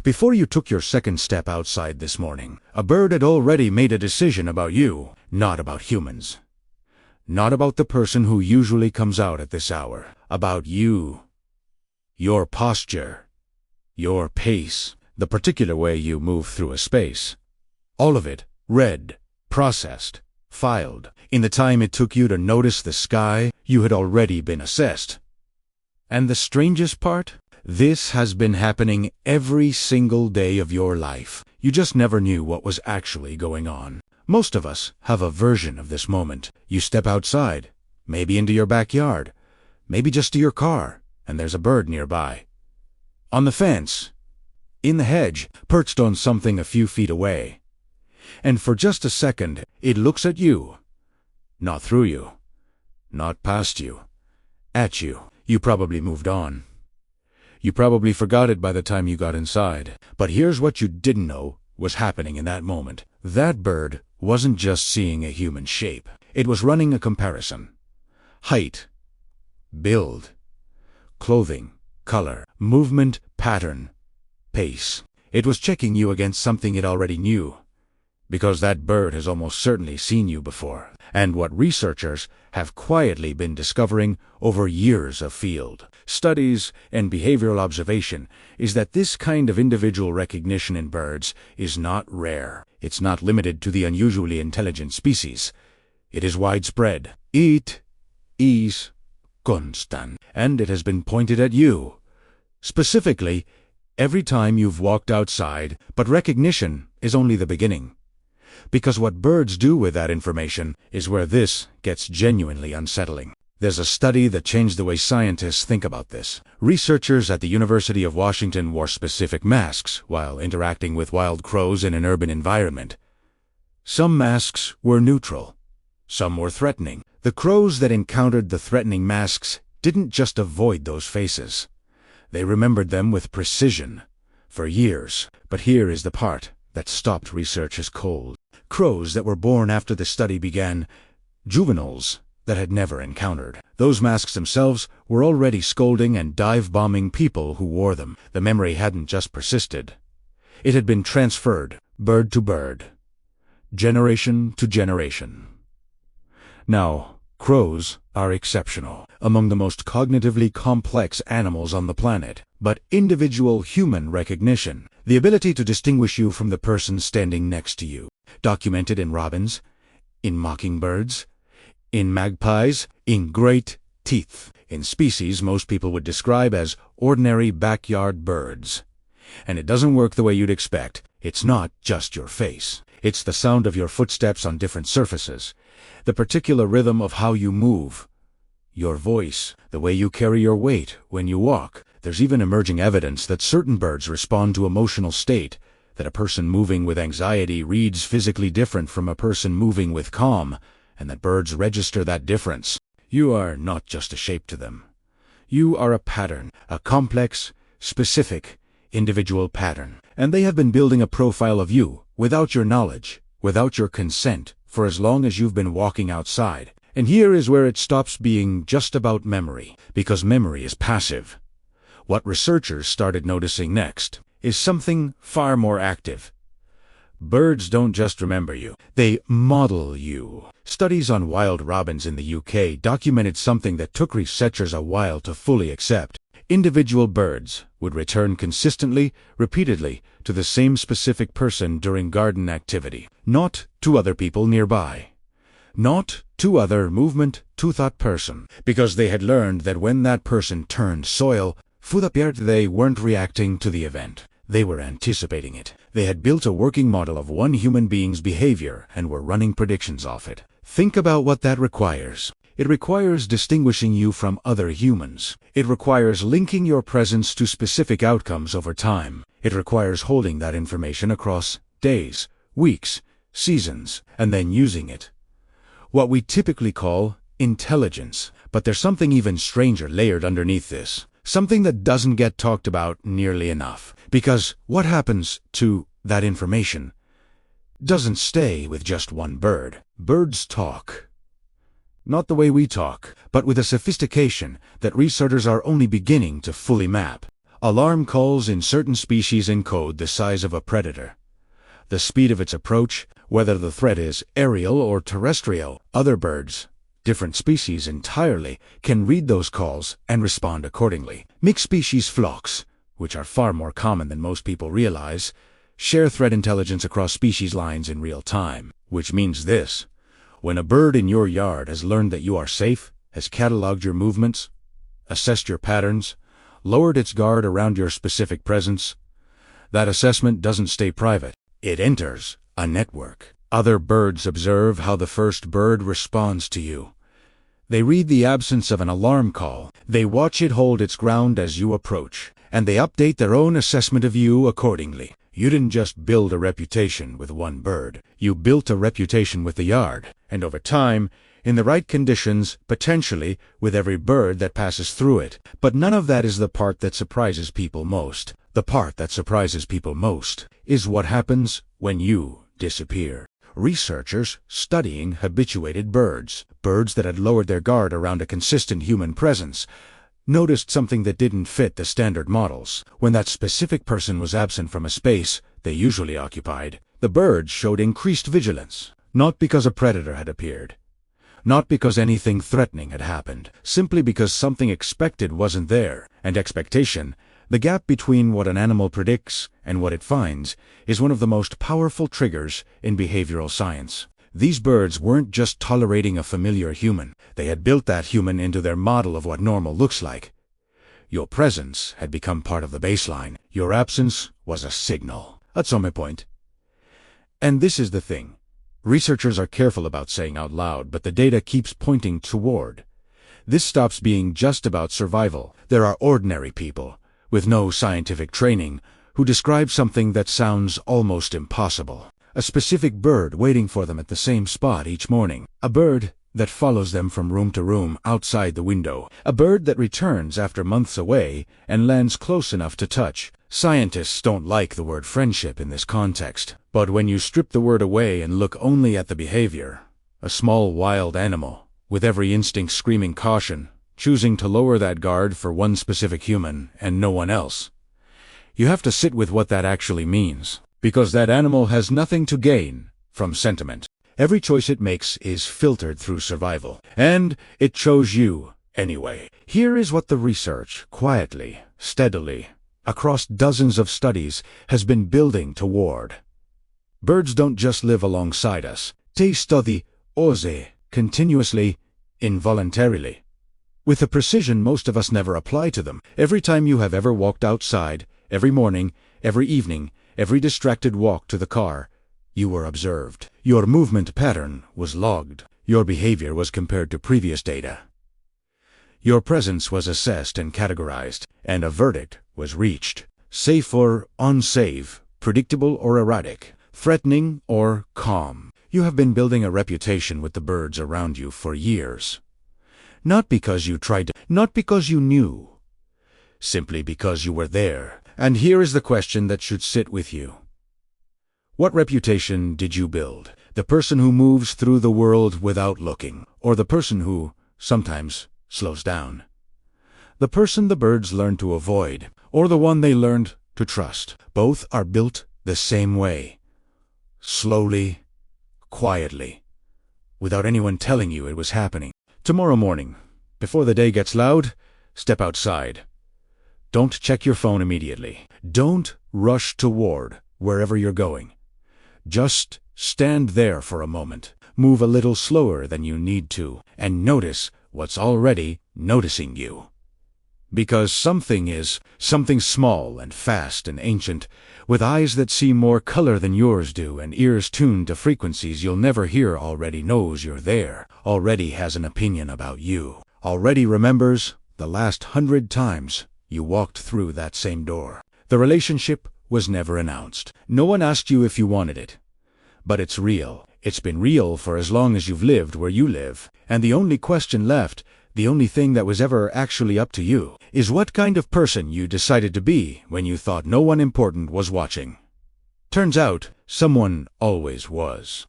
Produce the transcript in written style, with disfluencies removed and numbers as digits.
Before you took your second step outside this morning, a bird had already made a decision about you, not about humans. Not about the person who usually comes out at this hour. About you. Your posture. Your pace. The particular way you move through a space. All of it, read, processed, filed. In the time it took you to notice the sky, you had already been assessed. And the strangest part? This has been happening every single day of your life. You just never knew what was actually going on. Most of us have a version of this moment. You step outside, maybe into your backyard, maybe just to your car, and there's a bird nearby. On the fence, in the hedge, perched on something a few feet away. And for just a second, it looks at you. Not through you. Not past you. At you. You probably moved on. You probably forgot it by the time you got inside. But here's what you didn't know was happening in that moment. That bird wasn't just seeing a human shape. It was running a comparison. Height, build, clothing, color, movement, pattern, pace. It was checking you against something it already knew. Because that bird has almost certainly seen you before. And what researchers have quietly been discovering over years of field studies and behavioral observation is that this kind of individual recognition in birds is not rare. It's not limited to the unusually intelligent species. It is widespread. It is constant. And it has been pointed at you. Specifically, every time you've walked outside, but recognition is only the beginning. Because what birds do with that information is where this gets genuinely unsettling. There's a study that changed the way scientists think about this. Researchers at the University of Washington wore specific masks while interacting with wild crows in an urban environment. Some masks were neutral. Some were threatening. The crows that encountered the threatening masks didn't just avoid those faces. They remembered them with precision. For years. But here is the part that stopped researchers cold. Crows that were born after the study began, juveniles that had never encountered. Those masks themselves were already scolding and dive-bombing people who wore them. The memory hadn't just persisted. It had been transferred, bird to bird, generation to generation. Now, crows are exceptional, among the most cognitively complex animals on the planet. But individual human recognition, the ability to distinguish you from the person standing next to you, documented in robins, in mockingbirds, in magpies, in great teeth, in species most people would describe as ordinary backyard birds. And it doesn't work the way you'd expect. It's not just your face. It's the sound of your footsteps on different surfaces, the particular rhythm of how you move, your voice, the way you carry your weight when you walk. There's even emerging evidence that certain birds respond to emotional state, that a person moving with anxiety reads physically different from a person moving with calm, and that birds register that difference. You are not just a shape to them. You are a pattern, a complex, specific, individual pattern. And they have been building a profile of you, without your knowledge, without your consent, for as long as you've been walking outside. And here is where it stops being just about memory, because memory is passive. What researchers started noticing next is something far more active. Birds don't just remember you, they model you. Studies on wild robins in the UK documented something that took researchers a while to fully accept. Individual birds would return consistently, repeatedly, to the same specific person during garden activity, not to other people nearby. Not to other movement, to that person, because they had learned that when that person turned soil, they weren't reacting to the event. They were anticipating it. They had built a working model of one human being's behavior and were running predictions off it. Think about what that requires. It requires distinguishing you from other humans. It requires linking your presence to specific outcomes over time. It requires holding that information across days, weeks, seasons, and then using it. What we typically call intelligence. But there's something even stranger layered underneath this. Something that doesn't get talked about nearly enough. Because what happens to that information doesn't stay with just one bird. Birds talk. Not the way we talk, but with a sophistication that researchers are only beginning to fully map. Alarm calls in certain species encode the size of a predator, the speed of its approach, whether the threat is aerial or terrestrial. Other birds, different species entirely, can read those calls and respond accordingly. Mixed species flocks, which are far more common than most people realize, share threat intelligence across species lines in real time. Which means this: when a bird in your yard has learned that you are safe, has cataloged your movements, assessed your patterns, lowered its guard around your specific presence, that assessment doesn't stay private. It enters a network. Other birds observe how the first bird responds to you. They read the absence of an alarm call. They watch it hold its ground as you approach, and they update their own assessment of you accordingly. You didn't just build a reputation with one bird. You built a reputation with the yard, and over time, in the right conditions, potentially, with every bird that passes through it. But none of that is the part that surprises people most. The part that surprises people most is what happens when you disappear. Researchers studying habituated birds that had lowered their guard around a consistent human presence, noticed something that didn't fit the standard models. When that specific person was absent from a space they usually occupied, the birds showed increased vigilance. Not because a predator had appeared, not because anything threatening had happened, simply because something expected wasn't there. And expectation, the gap between what an animal predicts and what it finds, is one of the most powerful triggers in behavioral science. These birds weren't just tolerating a familiar human. They had built that human into their model of what normal looks like. Your presence had become part of the baseline. Your absence was a signal. That's my point. And this is the thing. Researchers are careful about saying out loud, but the data keeps pointing toward. This stops being just about survival. There are ordinary people, with no scientific training, who describe something that sounds almost impossible. A specific bird waiting for them at the same spot each morning. A bird that follows them from room to room outside the window. A bird that returns after months away and lands close enough to touch. Scientists don't like the word friendship in this context, but when you strip the word away and look only at the behavior, a small wild animal, with every instinct screaming caution, choosing to lower that guard for one specific human and no one else, you have to sit with what that actually means. Because that animal has nothing to gain from sentiment. Every choice it makes is filtered through survival. And it chose you anyway. Here is what the research, quietly, steadily, across dozens of studies, has been building toward. Birds don't just live alongside us. They study oze continuously, involuntarily, with a precision most of us never apply to them. Every time you have ever walked outside, every morning, every evening, every distracted walk to the car, you were observed. Your movement pattern was logged. Your behavior was compared to previous data. Your presence was assessed and categorized, and a verdict was reached. Safe or unsafe, predictable or erratic, threatening or calm. You have been building a reputation with the birds around you for years. Not because you tried to, not because you knew, simply because you were there. And here is the question that should sit with you. What reputation did you build? The person who moves through the world without looking, or the person who, sometimes, slows down? The person the birds learned to avoid, or the one they learned to trust? Both are built the same way. Slowly, quietly, without anyone telling you it was happening. Tomorrow morning, before the day gets loud, step outside. Don't check your phone immediately. Don't rush toward wherever you're going. Just stand there for a moment. Move a little slower than you need to, and notice what's already noticing you. Because something small and fast and ancient, with eyes that see more color than yours do and ears tuned to frequencies you'll never hear, already knows you're there, already has an opinion about you, already remembers the last 100 times you walked through that same door. The relationship was never announced. No one asked you if you wanted it. But it's real. It's been real for as long as you've lived where you live. And the only question left, the only thing that was ever actually up to you, is what kind of person you decided to be when you thought no one important was watching. Turns out, someone always was.